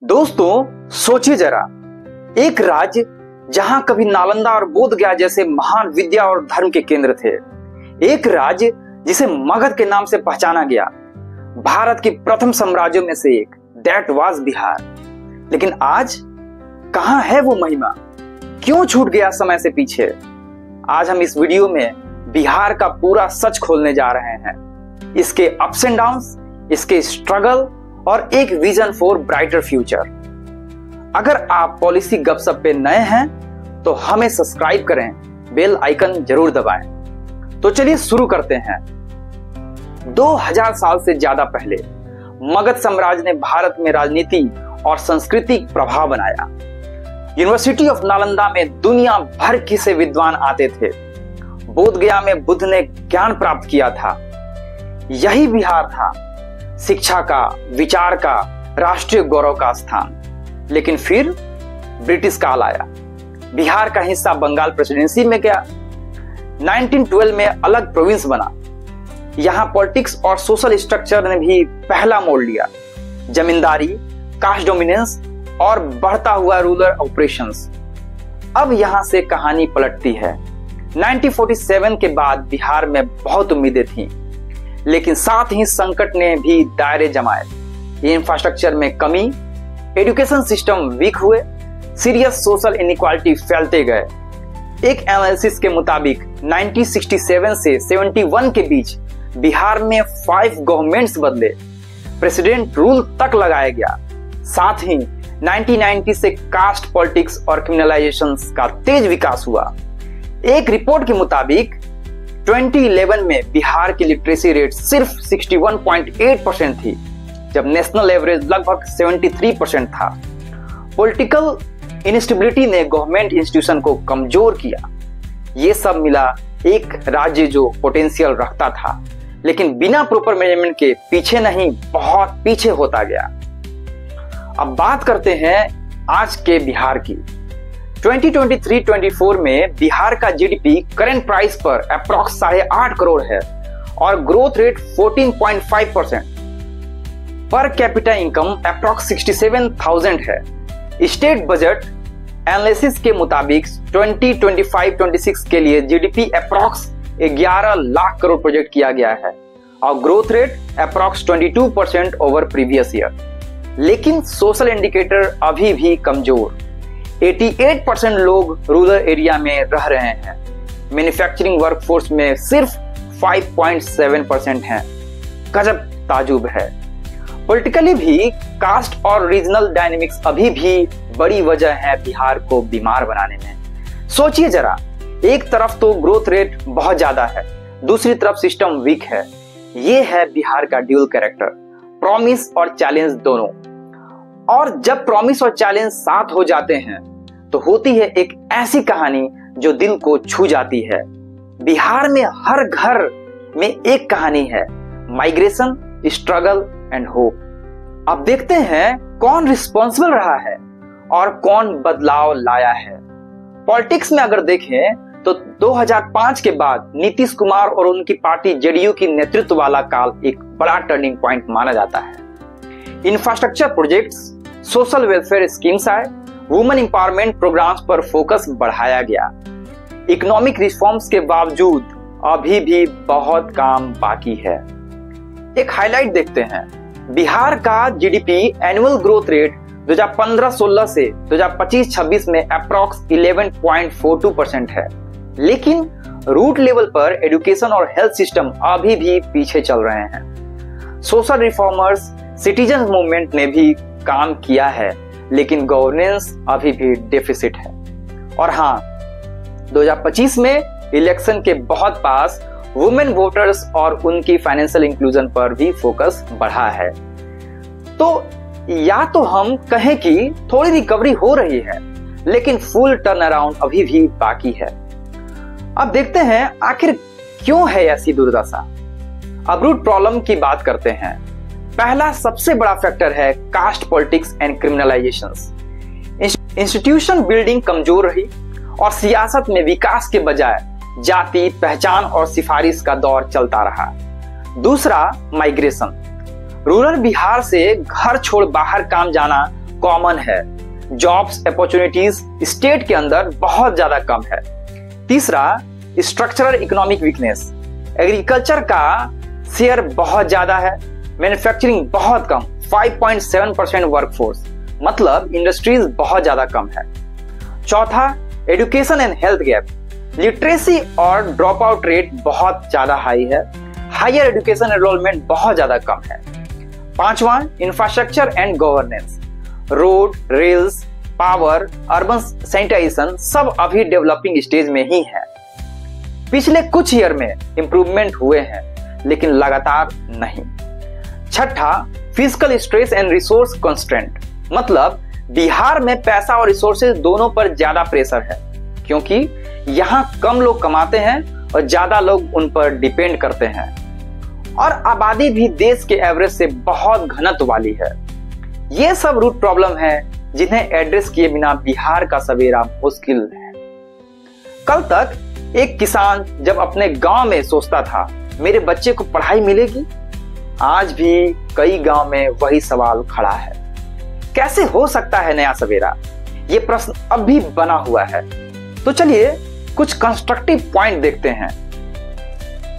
दोस्तों सोचिए जरा, एक राज्य जहां कभी नालंदा और बोध गया जैसे महान विद्या और धर्म के केंद्र थे, एक राज्य जिसे मगध के नाम से पहचाना गया, भारत के प्रथम साम्राज्यों में से एक, दैट वाज बिहार। लेकिन आज कहां है वो महिमा? क्यों छूट गया समय से पीछे? आज हम इस वीडियो में बिहार का पूरा सच खोलने जा रहे हैं, इसके अप्स एंड डाउन्स, इसके स्ट्रगल और एक विजन फॉर ब्राइटर फ्यूचर। अगर आप पॉलिसी गपशप पे नए हैं तो हमें सब्सक्राइब करें, बेल आइकन जरूर दबाएं। तो चलिए शुरू करते हैं। 2000 साल से ज्यादा पहले मगध साम्राज्य ने भारत में राजनीति और सांस्कृतिक प्रभाव बनाया। यूनिवर्सिटी ऑफ नालंदा में दुनिया भर के से विद्वान आते थे। बोध गया में बुद्ध ने ज्ञान प्राप्त किया था। यही बिहार था शिक्षा का, विचार का, राष्ट्रीय गौरव का स्थान। लेकिन फिर ब्रिटिश काल आया, बिहार का हिस्सा बंगाल प्रेसिडेंसी में गया। 1912 में अलग प्रोविंस बना। यहां पॉलिटिक्स और सोशल स्ट्रक्चर ने भी पहला मोड़ लिया। जमींदारी, कास्ट डोमिनेंस और बढ़ता हुआ रूरल ऑपरेशंस। अब यहां से कहानी पलटती है। 1947 के बाद बिहार में बहुत उम्मीदें थीं, लेकिन साथ ही संकट ने भी दायरे जमाए। इंफ्रास्ट्रक्चर में कमी, एजुकेशन सिस्टम वीक हुए, सीरियस सोशल इनइक्वालिटी फैलते गए। एक एनालिसिस के मुताबिक 1967 से 71 के बीच बिहार में 5 गवर्नमेंट्स बदले, प्रेसिडेंट रूल तक लगाया गया। साथ ही 1990 से कास्ट पॉलिटिक्स और क्रिमिनलाइजेशन का तेज विकास हुआ। एक रिपोर्ट के मुताबिक 2011 में बिहार की लिटरेसी रेट सिर्फ 61.8% थी, जब नेशनल एवरेज लगभग 73% था। पॉलिटिकल इनस्टेबिलिटी ने गवर्नमेंट इंस्टीट्यूशन को कमजोर किया। ये सब मिला एक राज्य जो पोटेंशियल रखता था, लेकिन बिना प्रॉपर मैनेजमेंट के पीछे नहीं, बहुत पीछे होता गया। अब बात करते हैं आज के बिहार की। 2023-24 में बिहार का जीडीपी करंट प्राइस पर अप्रॉक्स 8.5 करोड़ है और growth rate 14.5%। Per capita income approx 67,000 है। स्टेट बजट एनालिसिस के मुताबिक 2025-26 के लिए GDP approx 11 lakh crore project किया गया है और growth rate approx 22% over previous year. लेकिन सोशल इंडिकेटर अभी भी कमजोर। 88% लोग रूरल एरिया में रह रहे हैं। मैन्युफैक्चरिंग वर्कफोर्स में सिर्फ 5.7% हैं। गजब ताजुब है। पॉलिटिकली भी कास्ट और रीजनल डायनेमिक्स अभी भी बड़ी वजह है बिहार को बीमार बनाने में। सोचिए जरा, एक तरफ तो ग्रोथ रेट बहुत ज्यादा है, दूसरी तरफ सिस्टम वीक है। ये है बिहार का ड्यूल कैरेक्टर, प्रॉमिस और चैलेंज दोनों। और जब प्रॉमिस और चैलेंज साथ हो जाते हैं तो होती है एक ऐसी कहानी जो दिल को छू जाती है। बिहार में हर घर में एक कहानी है, माइग्रेशन, स्ट्रगल एंड होप। अब देखते हैं कौन रिस्पॉन्सिबल रहा है और कौन बदलाव लाया है। पॉलिटिक्स में अगर देखें तो 2005 के बाद नीतीश कुमार और उनकी पार्टी जेडीयू की नेतृत्व वाला काल एक बड़ा टर्निंग पॉइंट माना जाता है। Infrastructure projects, social welfare schemes आए, वुमेन एम्पावरमेंट प्रोग्राम्स पर फोकस बढ़ाया गया। इकोनॉमिक रिफॉर्म्स के बावजूद अभी भी बहुत काम बाकी है। एक हाईलाइट देखते हैं। बिहार का जीडीपी एनुअल ग्रोथ रेट 2015-16 से 2025-26 में अप्रॉक्स 11.42% है, लेकिन रूट लेवल पर एजुकेशन और हेल्थ सिस्टम अभी भी पीछे चल रहे हैं। सोशल रिफॉर्मर्स, सिटीजन मूवमेंट ने भी काम किया है, लेकिन गवर्नेंस अभी भी डेफिसिट है। और हाँ, 2025 में इलेक्शन के बहुत पास वुमेन वोटर्स और उनकी फाइनेंशियल इंक्लूजन पर भी फोकस बढ़ा है। तो या तो हम कहें कि थोड़ी रिकवरी हो रही है, लेकिन फुल टर्न अराउंड अभी भी बाकी है। अब देखते हैं आखिर क्यों है ऐसी दुर्दशा। अब रूट प्रॉब्लम की बात करते हैं। पहला सबसे बड़ा फैक्टर है caste politics and criminalisations. Institution building कमजोर रही और सियासत में विकास के बजाय जाति, पहचान और सिफारिश का दौर चलता रहा। दूसरा, माइग्रेशन। रूरल बिहार से घर छोड़ बाहर काम जाना कॉमन है। जॉब्स अपॉर्चुनिटीज स्टेट के अंदर बहुत ज्यादा कम है। तीसरा, स्ट्रक्चरल इकोनॉमिक वीकनेस, एग्रीकल्चर का शेयर बहुत ज्यादा है, मैन्युफैक्चरिंग बहुत कम, 5.7% वर्कफोर्स, मतलब इंडस्ट्रीज बहुत ज्यादा कम है। चौथा, education and health gap, literacy और ड्रॉप आउट रेट बहुत ज्यादा हाई है, हायर एजुकेशन एनरोलमेंट बहुत ज्यादा कम है। पांचवा, infrastructure and governance, road, rails, power, urban sanitisation सब अभी डेवलपिंग स्टेज में ही है। पिछले कुछ ईयर में इंप्रूवमेंट हुए हैं लेकिन लगातार नहीं। छठा, physical stress and resource constraint, मतलब बिहार में पैसा और रिसोर्सेज दोनों पर ज्यादा प्रेशर है क्योंकि यहाँ कम लोग कमाते हैं और ज्यादा लोग उन पर डिपेंड करते हैं और आबादी भी देश के एवरेज से बहुत घनत्व वाली है। ये सब रूट प्रॉब्लम है जिन्हें एड्रेस किए बिना बिहार का सवेरा मुश्किल है। कल तक एक किसान जब अपने गांव में सोचता था मेरे बच्चे को पढ़ाई मिलेगी, आज भी कई गांव में वही सवाल खड़ा है। कैसे हो सकता है नया सवेरा? ये प्रश्न अब भी बना हुआ है। तो चलिए कुछ कंस्ट्रक्टिव पॉइंट देखते हैं।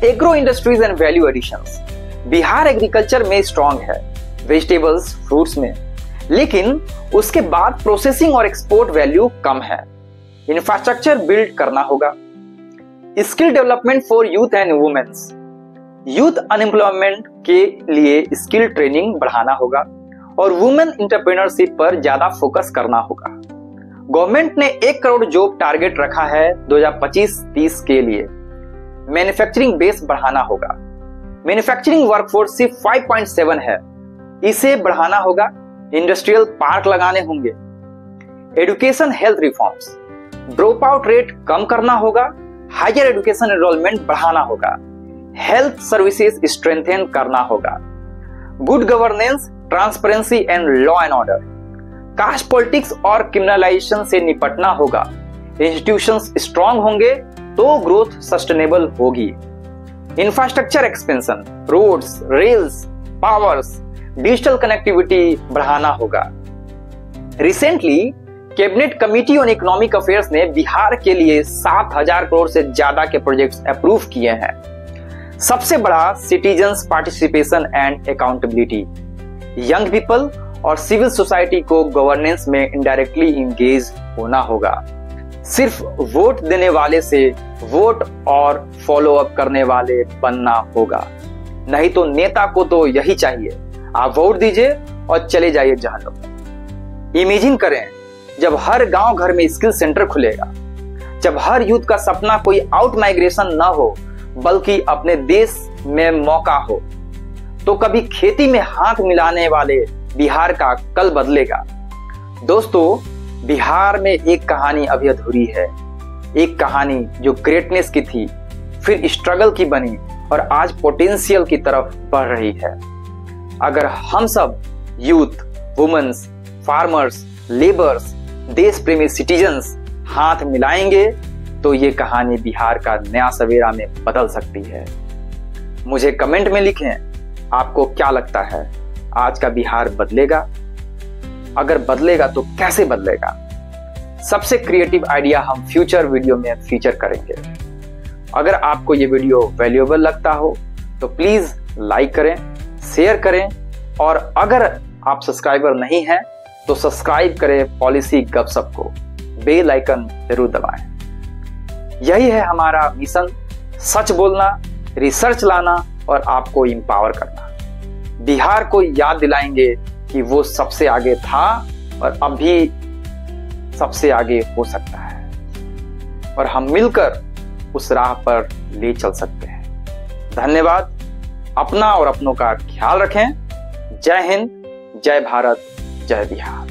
Agro industries and value additions, Bihar agriculture में स्ट्रांग है, वेजिटेबल्स, फ्रूट्स में, लेकिन उसके बाद प्रोसेसिंग और एक्सपोर्ट वैल्यू कम है। इंफ्रास्ट्रक्चर बिल्ड करना होगा। Skill development for youth and womens, youth unemployment के लिए स्किल ट्रेनिंग बढ़ाना होगा और वुमेन एंटरप्रेन्योरशिप पर ज्यादा फोकस करना होगा। गवर्नमेंट ने 1 करोड़ जॉब टारगेट रखा है 2025-30 के लिए। मैन्युफैक्चरिंग बेस बढ़ाना होगा। मैन्युफैक्चरिंग वर्कफोर्स सिर्फ 5.7 है, इसे बढ़ाना होगा। इंडस्ट्रियल पार्क लगाने होंगे। Education health reforms, drop out rate कम करना होगा। हायर एजुकेशन एनरोलमेंट बढ़ाना होगा। हेल्थ सर्विसेज स्ट्रेंथेन करना होगा। Good governance, transparency and law and order, caste politics और क्रिमिनलाइजेशन से निपटना होगा। इंस्टीट्यूशंस स्ट्रांग होंगे तो ग्रोथ सस्टेनेबल होगी। Infrastructure expansion, roads, rails, powers, digital connectivity बढ़ाना होगा। Recently cabinet committee on economic affairs ने बिहार के लिए 7,000 करोड़ से ज्यादा के प्रोजेक्ट्स अप्रूव किए हैं। सबसे बड़ा citizens participation and accountability, young people और सिविल सोसाइटी को गवर्नेंस में इनडायरेक्टली इंगेज होना होगा। सिर्फ वोट देने वाले से वोट और फॉलो अप करने वाले बनना होगा, नहीं तो नेता को तो यही चाहिए, आप वोट दीजिए और चले जाइए जहन्नुम। इमेजिन करें जब हर गांव घर में स्किल सेंटर खुलेगा, जब हर यूथ का सपना कोई आउट माइग्रेशन ना हो बल्कि अपने देश में मौका हो, तो कभी खेती में हाथ मिलाने वाले बिहार का कल बदलेगा। दोस्तों, बिहार में एक कहानी अभी अधूरी है, एक कहानी जो ग्रेटनेस की थी, फिर स्ट्रगल की बनी और आज पोटेंशियल की तरफ बढ़ रही है। अगर हम सब यूथ, वुमेन्स, फार्मर्स, लेबर्स, देश प्रेमी सिटीजन्स हाथ मिलाएंगे तो ये कहानी बिहार का नया सवेरा में बदल सकती है। मुझे कमेंट में लिखें आपको क्या लगता है, आज का बिहार बदलेगा? अगर बदलेगा तो कैसे बदलेगा? सबसे क्रिएटिव आइडिया हम फ्यूचर वीडियो में फीचर करेंगे। अगर आपको ये वीडियो वैल्यूएबल लगता हो तो प्लीज लाइक करें, शेयर करें और अगर आप सब्सक्राइबर नहीं हैं तो सब्सक्राइब करें पॉलिसी गपशप को, बेल आइकन जरूर दबाएं। यही है हमारा मिशन, सच बोलना, रिसर्च लाना और आपको एम्पावर करना। बिहार को याद दिलाएंगे कि वो सबसे आगे था और अब भी सबसे आगे हो सकता है और हम मिलकर उस राह पर ले चल सकते हैं। धन्यवाद। अपना और अपनों का ख्याल रखें। जय हिंद, जय भारत, जय बिहार।